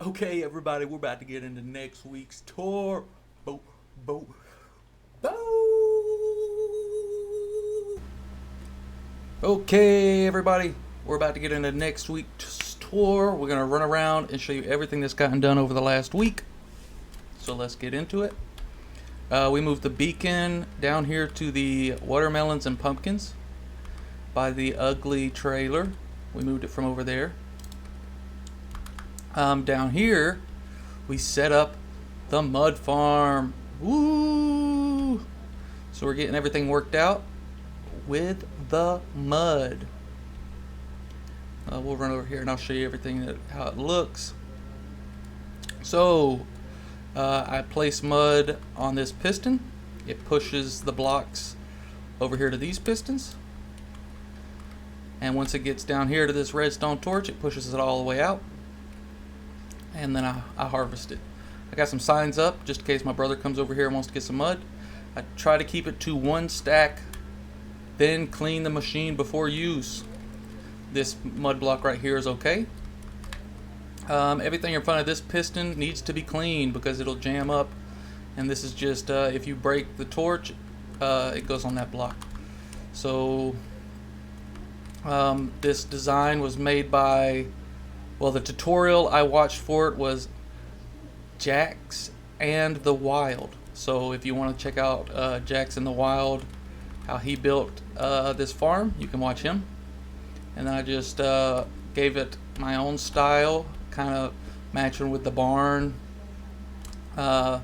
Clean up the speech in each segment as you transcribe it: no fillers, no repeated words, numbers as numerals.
Okay, everybody, we're about to get into next week's tour. Bo, bo, bo. Okay, everybody, we're about to get into next week's tour. We're going to run around and show you everything that's gotten done over the last week. So let's get into it. We moved the beacon down here to the watermelons and pumpkins by the ugly trailer. We moved it from over there. Down here, we set up the mud farm. Woo! So we're getting everything worked out with the mud. We'll run over here and I'll show you everything how it looks. So I place mud on this piston. It pushes the blocks over here to these pistons. And once it gets down here to this redstone torch, it pushes it all the way out. And then I harvest it. I got some signs up just in case my brother comes over here and wants to get some mud. I try to keep it to one stack, then clean the machine before use. This mud block right here is okay. Everything in front of this piston needs to be cleaned because it'll jam up, and this is just if you break the torch, it goes on that block. So this design was made by, well, the tutorial I watched for it was Jax and the Wild. So if you want to check out Jax and the Wild, how he built this farm, you can watch him. And then I just gave it my own style, kind of matching with the barn. But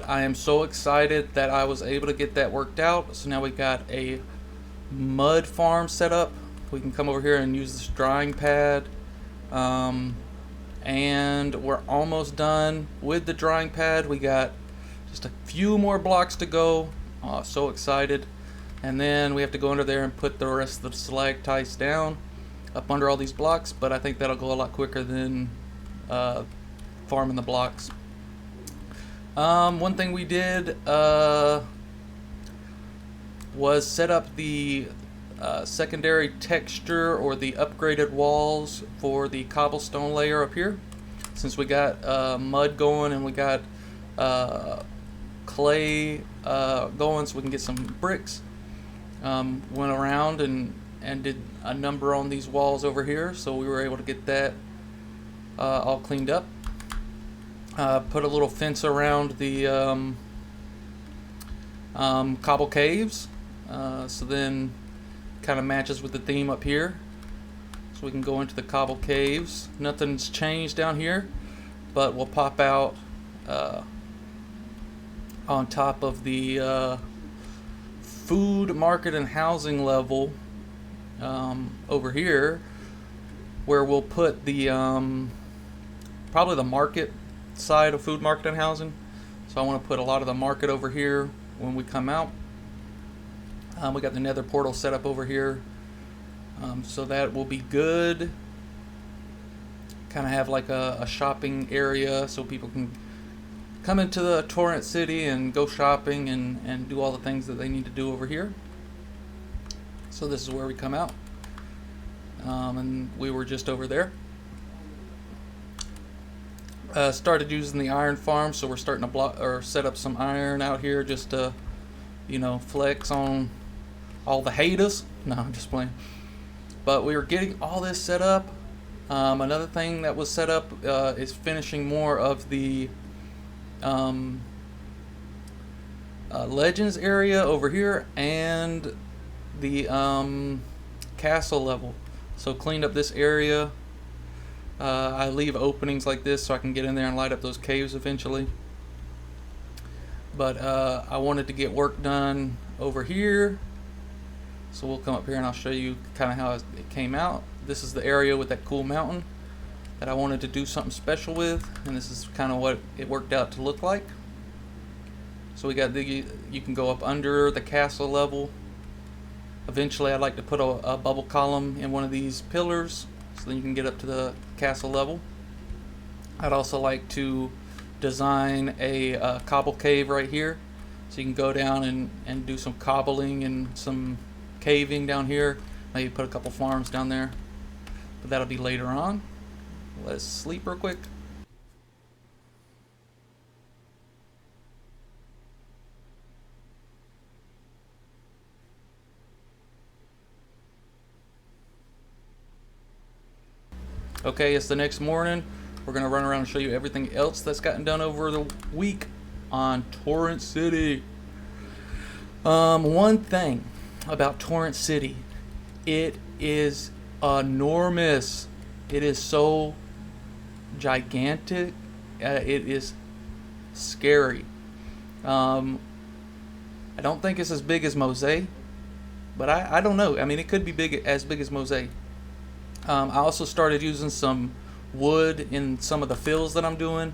I am so excited that I was able to get that worked out. So now we got a mud farm set up. We can come over here and use this drying pad. And we're almost done with the drying pad. We got just a few more blocks to go. So excited. And then we have to go under there and put the rest of the stalactites down up under all these blocks, but I think that'll go a lot quicker than farming the blocks. One thing we did was set up the secondary texture or the upgraded walls for the cobblestone layer up here. Since we got mud going and we got clay going, so we can get some bricks. Went around and did a number on these walls over here, so we were able to get that all cleaned up. Put a little fence around the cobble caves, so then kind of matches with the theme up here. So we can go into the cobble caves. Nothing's changed down here, but we'll pop out on top of the food market and housing level over here, where we'll put the probably the market side of food market and housing. So I want to put a lot of the market over here when we come out. We got the nether portal set up over here, so that will be good. Kind of have like a shopping area so people can come into the Torrent City and go shopping and do all the things that they need to do over here. So this is where we come out, and we were just over there. Started using the iron farm, so we're starting to block or set up some iron out here just to, flex on all the haters. No, I'm just playing. But we were getting all this set up. Another thing that was set up is finishing more of the Legends area over here and the castle level. So cleaned up this area. I leave openings like this so I can get in there and light up those caves eventually. But I wanted to get work done over here. So we'll come up here and I'll show you kind of how it came out. This is the area with that cool mountain that I wanted to do something special with, and this is kind of what it worked out to look like. So we got you can go up under the castle level. Eventually I'd like to put a bubble column in one of these pillars so then you can get up to the castle level. I'd also like to design a cobble cave right here, so you can go down and do some cobbling and some caving down here. Maybe put a couple farms down there, but that'll be later on. Let's sleep real quick. Okay, it's the next morning. We're gonna run around and show you everything else that's gotten done over the week on Torrent City. One thing about Torrent City, it is enormous. It is so gigantic. It is scary. I don't think it's as big as Mosaic, but I don't know. I mean, it could be as big as Mosaic. I also started using some wood in some of the fills that I'm doing.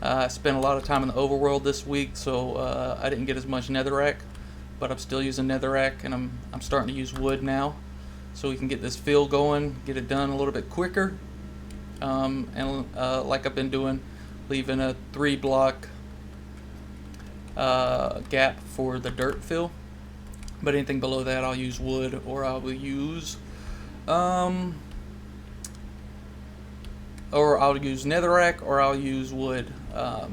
I spent a lot of time in the overworld this week, so I didn't get as much netherrack, but I'm still using netherrack, and I'm starting to use wood now, so we can get this fill going, get it done a little bit quicker. And like I've been doing, leaving a 3-block gap for the dirt fill. But anything below that, I'll use wood, or I will use netherrack, or I'll use wood.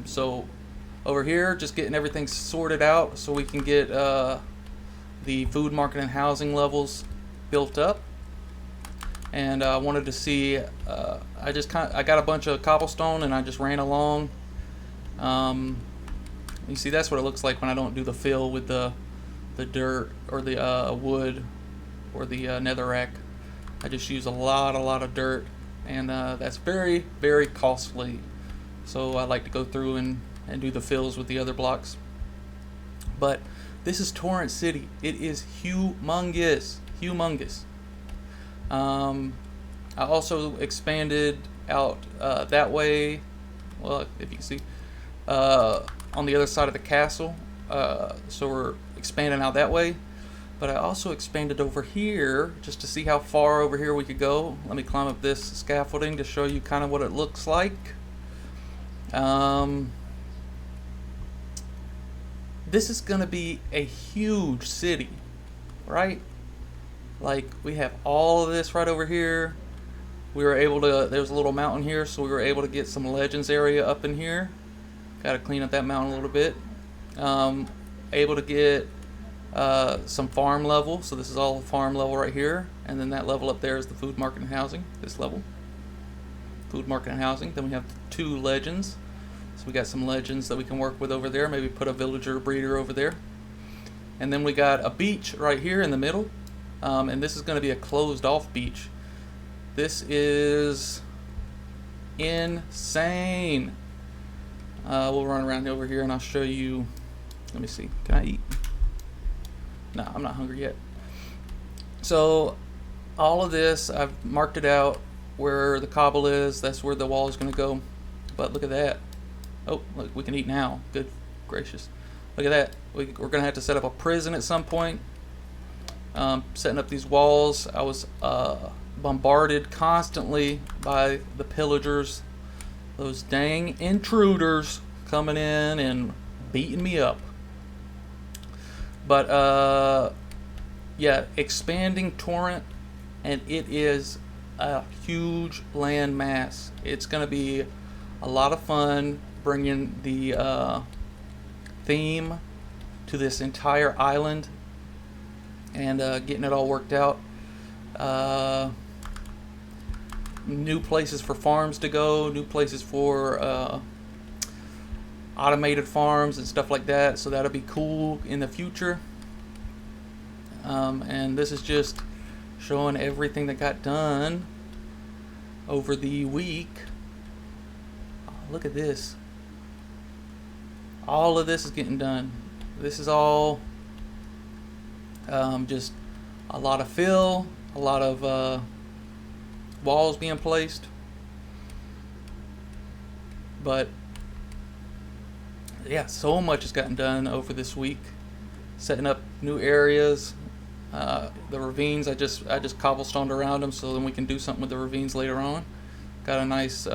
So over here, just getting everything sorted out so we can get the food, market, and housing levels built up. And I wanted to see. I got a bunch of cobblestone, and I just ran along. You see, that's what it looks like when I don't do the fill with the dirt or the wood or the netherrack. I just use a lot of dirt, and that's very, very costly. So I like to go through and do the fills with the other blocks. But this is Torrent City. It is humongous. I also expanded out that way. Well, if you can see, on the other side of the castle. So we're expanding out that way. But I also expanded over here just to see how far over here we could go. Let me climb up this scaffolding to show you kind of what it looks like. This is going to be a huge city, right? Like, we have all of this right over here. We were able to, there's a little mountain here, so we were able to get some legends area up in here. Got to clean up that mountain a little bit. Able to get some farm level, so this is all farm level right here, and then that level up there is the food, market, and housing. This level, food, market, and housing. Then we have 2 legends, so we got some legends that we can work with over there. Maybe put a villager breeder over there. And then we got a beach right here in the middle, and this is going to be a closed off beach. This is insane. We'll run around over here and I'll show you. Let me see, can I eat? No, I'm not hungry yet. So all of this, I've marked it out where the cobble is. That's where the wall is going to go. But look at that. Oh, look, we can eat now. Good gracious. Look at that. We're going to have to set up a prison at some point. Setting up these walls. I was bombarded constantly by the pillagers. Those dang intruders coming in and beating me up. But yeah, expanding Torrent, and it is a huge land mass. It's going to be a lot of fun bringing the theme to this entire island and getting it all worked out. New places for farms to go, new places for automated farms and stuff like that, so that'll be cool in the future. And this is just showing everything that got done over the week. Oh, look at this. All of this is getting done. This is all just a lot of fill, a lot of walls being placed. But yeah, so much has gotten done over this week. Setting up new areas. The ravines, I just cobblestoned around them so then we can do something with the ravines later on. Got a nice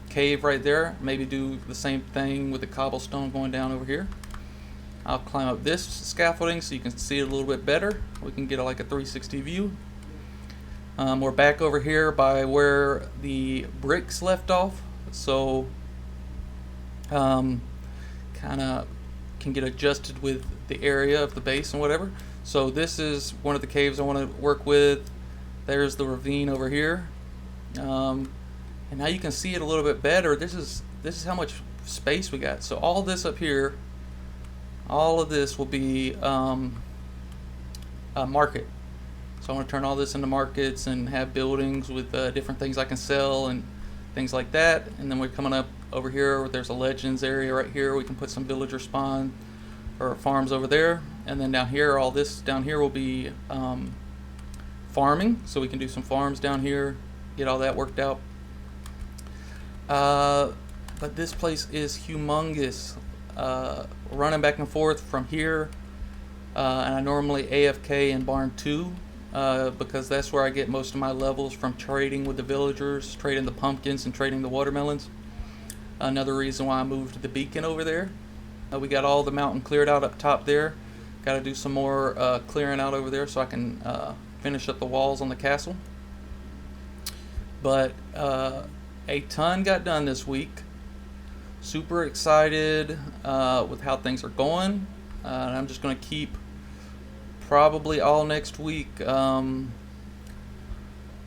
cave right there. Maybe do the same thing with the cobblestone going down over here. I'll climb up this scaffolding so you can see it a little bit better. We can get like a 360 view. We're back over here by where the bricks left off, so kind of can get adjusted with the area of the base and whatever. So this is one of the caves I want to work with. There's the ravine over here. And now you can see it a little bit better. This is how much space we got. So all this up here, all of this will be a market. So I want to turn all this into markets and have buildings with different things I can sell and things like that. And then we're coming up over here where there's a legends area right here. We can put some villager spawn or farms over there. And then down here, all this down here will be farming. So we can do some farms down here, get all that worked out. But this place is humongous. Running back and forth from here, and I normally AFK in Barn 2 because that's where I get most of my levels from trading with the villagers, trading the pumpkins and trading the watermelons. Another reason why I moved to the beacon over there. We got all the mountain cleared out up top there. Got to do some more clearing out over there so I can finish up the walls on the castle. But a ton got done this week. Super excited with how things are going. And I'm just going to keep probably all next week trying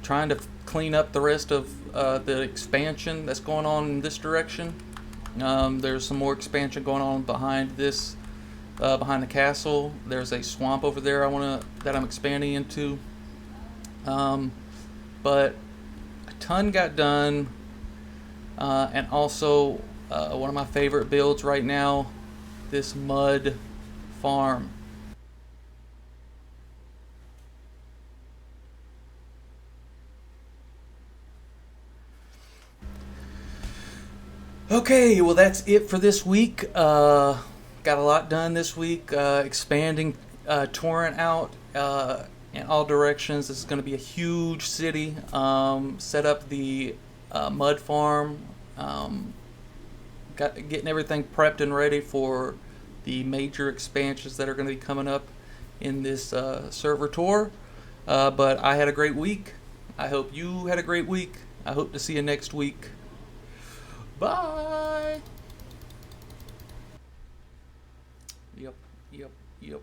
to clean up the rest of the expansion that's going on in this direction. There's some more expansion going on behind this, behind the castle. There's a swamp over there that I'm expanding into. But a ton got done, and also one of my favorite builds right now, this mud farm. Okay, well that's it for this week. Got a lot done this week. Expanding Torrent out in all directions. This is going to be a huge city. Set up the mud farm. Getting everything prepped and ready for the major expansions that are going to be coming up in this server tour. But I had a great week. I hope you had a great week. I hope to see you next week. Bye. Yep.